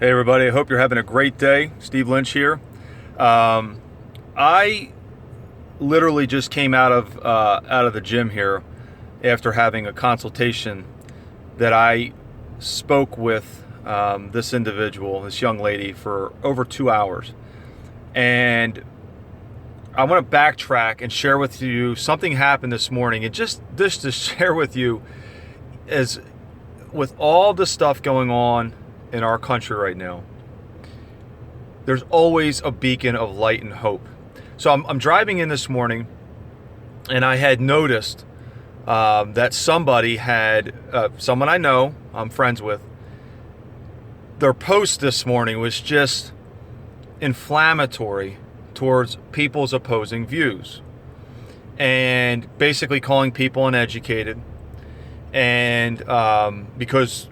Hey everybody, I hope you're having a great day. Steve Lynch here. I literally just came out of the gym here after having a consultation that I spoke with this individual, this young lady, for over 2 hours. And I want to backtrack and share with you something happened this morning, and just this to share with you is with all the stuff going on in our country right now, there's always a beacon of light and hope. So I'm driving in this morning, and I had noticed that somebody had, someone I know, I'm friends with, their post this morning was just inflammatory towards people's opposing views, and basically calling people uneducated, and because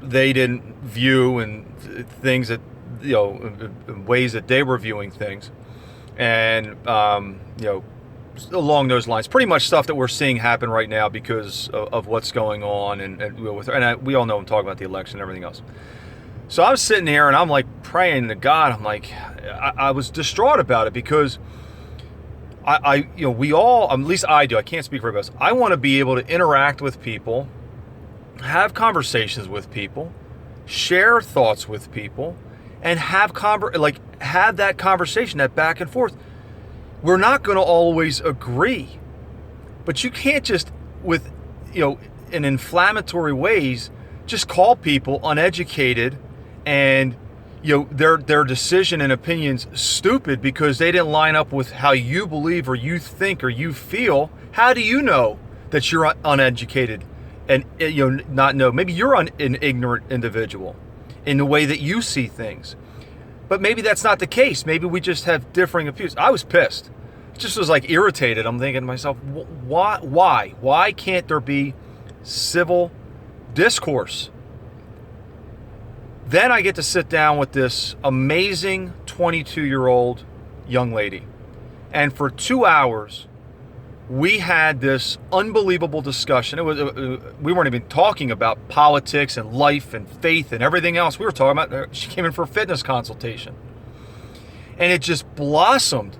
they didn't view and things that, ways that they were viewing things, and along those lines, pretty much stuff that we're seeing happen right now because of what's going on, we all know I'm talking about the election and everything else. So I was sitting here and I'm like praying to God. I'm like, I was distraught about it because we all, at least I do, I can't speak for everybody else, I want to be able to interact with people, have conversations with people, share thoughts with people, and have that conversation, that back and forth. We're not going to always agree, but you can't just in inflammatory ways just call people uneducated and their decision and opinions stupid because they didn't line up with how you believe or you think or you feel. How do you know that you're uneducated and not know? Maybe you're an ignorant individual in the way that you see things, but maybe that's not the case. Maybe we just have differing opinions. I was pissed. Just was like irritated. I'm thinking to myself, why can't there be civil discourse? Then I get to sit down with this amazing 22-year-old young lady, and for 2 hours we had this unbelievable discussion. It was we weren't even talking about politics and life and faith and everything else. We were talking about, she came in for a fitness consultation, and it just blossomed.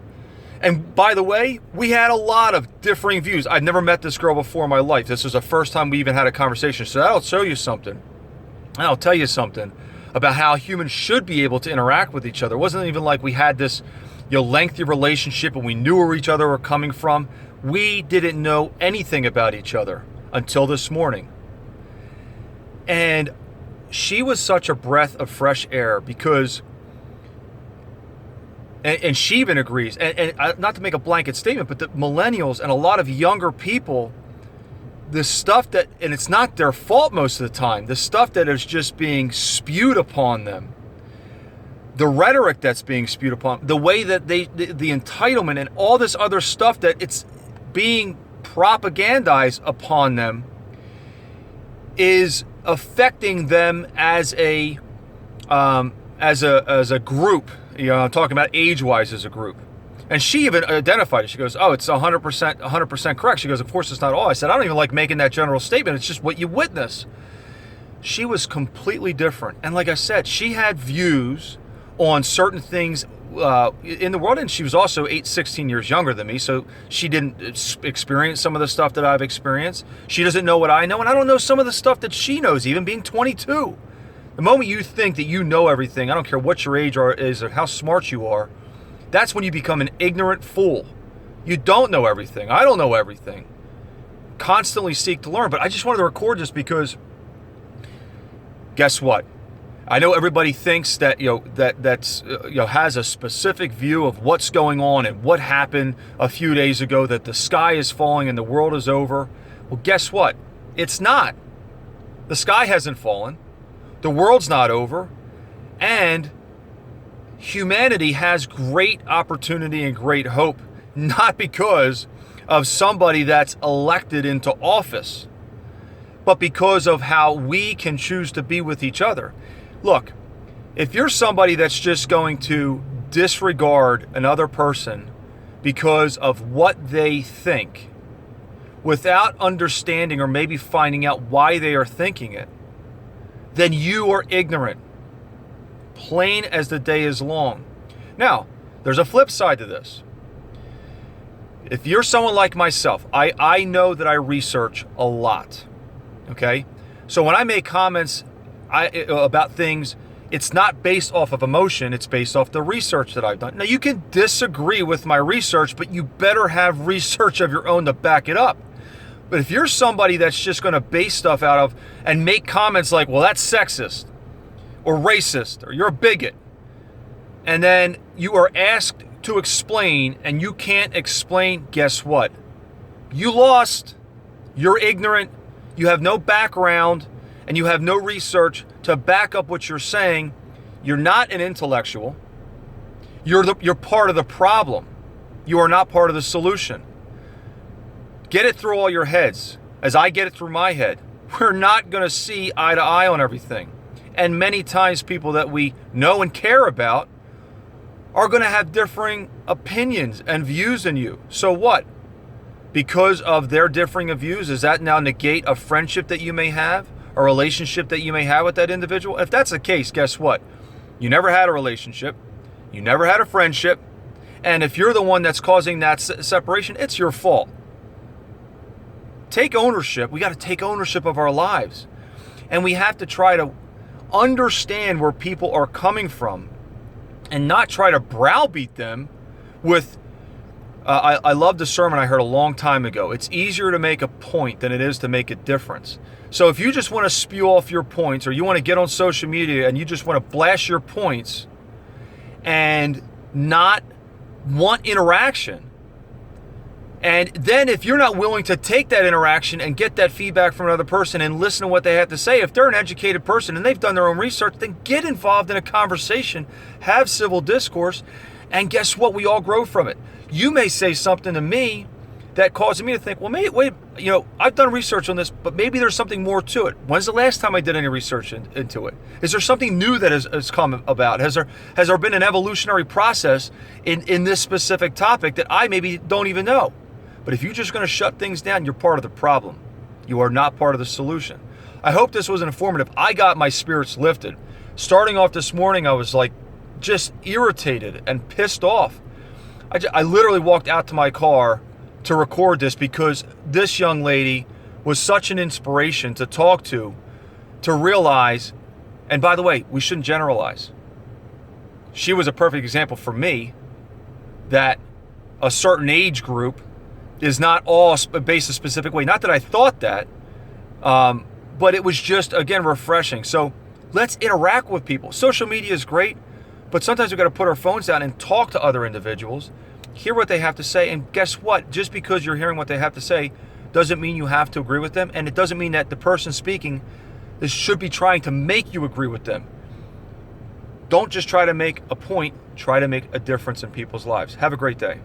And by the way, we had a lot of differing views. I've never met this girl before in my life. This was the first time we even had a conversation. So that'll show you something. And I'll tell you something about how humans should be able to interact with each other. It wasn't even like we had this lengthy relationship and we knew where each other were coming from. We didn't know anything about each other until this morning. And she was such a breath of fresh air because, and she even agrees, and not to make a blanket statement, but the millennials and a lot of younger people, the stuff that, and it's not their fault most of the time, the stuff that is just being spewed upon them, the rhetoric that's being spewed upon, the way that the entitlement and all this other stuff that it's being propagandized upon them is affecting them as a group. I'm talking about age-wise as a group. And she even identified it. She goes, "Oh, it's 100% correct." She goes, "Of course, it's not all." I said, "I don't even like making that general statement. It's just what you witness." She was completely different. And like I said, she had views on certain things in the world, and she was also 16 years younger than me, so she didn't experience some of the stuff that I've experienced. She doesn't know what I know, and I don't know some of the stuff that she knows, even being 22. The moment you think that you know everything, I don't care what your age is or how smart you are, that's when you become an ignorant fool. You don't know everything. I don't know everything. Constantly seek to learn. But I just wanted to record this because guess what? I know everybody thinks that has a specific view of what's going on and what happened a few days ago, that the sky is falling and the world is over. Well, guess what? It's not. The sky hasn't fallen. The world's not over. And humanity has great opportunity and great hope, not because of somebody that's elected into office, but because of how we can choose to be with each other. Look, if you're somebody that's just going to disregard another person because of what they think, without understanding or maybe finding out why they are thinking it, then you are ignorant. plain as the day is long. Now, there's a flip side to this. If you're someone like myself, I know that I research a lot, okay? So when I make comments about things, it's not based off of emotion, it's based off the research that I've done. Now, you can disagree with my research, but you better have research of your own to back it up. But if you're somebody that's just going to base stuff out of and make comments like, well, that's sexist or racist or you're a bigot, and then you are asked to explain and you can't explain, guess what? You lost. You're ignorant. You have no background and you have no research to back up what you're saying. You're not an intellectual. You're part of the problem. You are not part of the solution. Get it through all your heads, as I get it through my head. We're not going to see eye to eye on everything. And many times people that we know and care about are going to have differing opinions and views than you. So what? Because of their differing views, does that now negate a friendship that you may have? A relationship that you may have with that individual? If that's the case, guess what? You never had a relationship. You never had a friendship. And if you're the one that's causing that separation, it's your fault. Take ownership. We got to take ownership of our lives. And we have to try to understand where people are coming from and not try to browbeat them with, I love the sermon I heard a long time ago. It's easier to make a point than it is to make a difference. So if you just want to spew off your points, or you want to get on social media and you just want to blast your points and not want interaction, and then if you're not willing to take that interaction and get that feedback from another person and listen to what they have to say, if they're an educated person and they've done their own research, then get involved in a conversation, have civil discourse, and guess what? We all grow from it. You may say something to me that causes me to think, well, wait, I've done research on this, but maybe there's something more to it. When's the last time I did any research into it? Is there something new that has come about? Has there been an evolutionary process in this specific topic that I maybe don't even know? But if you're just going to shut things down, you're part of the problem. You are not part of the solution. I hope this was informative. I got my spirits lifted. Starting off this morning, I was like just irritated and pissed off. I literally walked out to my car to record this because this young lady was such an inspiration to talk to realize, and by the way, we shouldn't generalize. She was a perfect example for me that a certain age group is not all based a specific way. Not that I thought that, but it was just, again, refreshing. So let's interact with people. Social media is great, but sometimes we've got to put our phones down and talk to other individuals, hear what they have to say, and guess what? Just because you're hearing what they have to say doesn't mean you have to agree with them, and it doesn't mean that the person speaking should be trying to make you agree with them. Don't just try to make a point, try to make a difference in people's lives. Have a great day.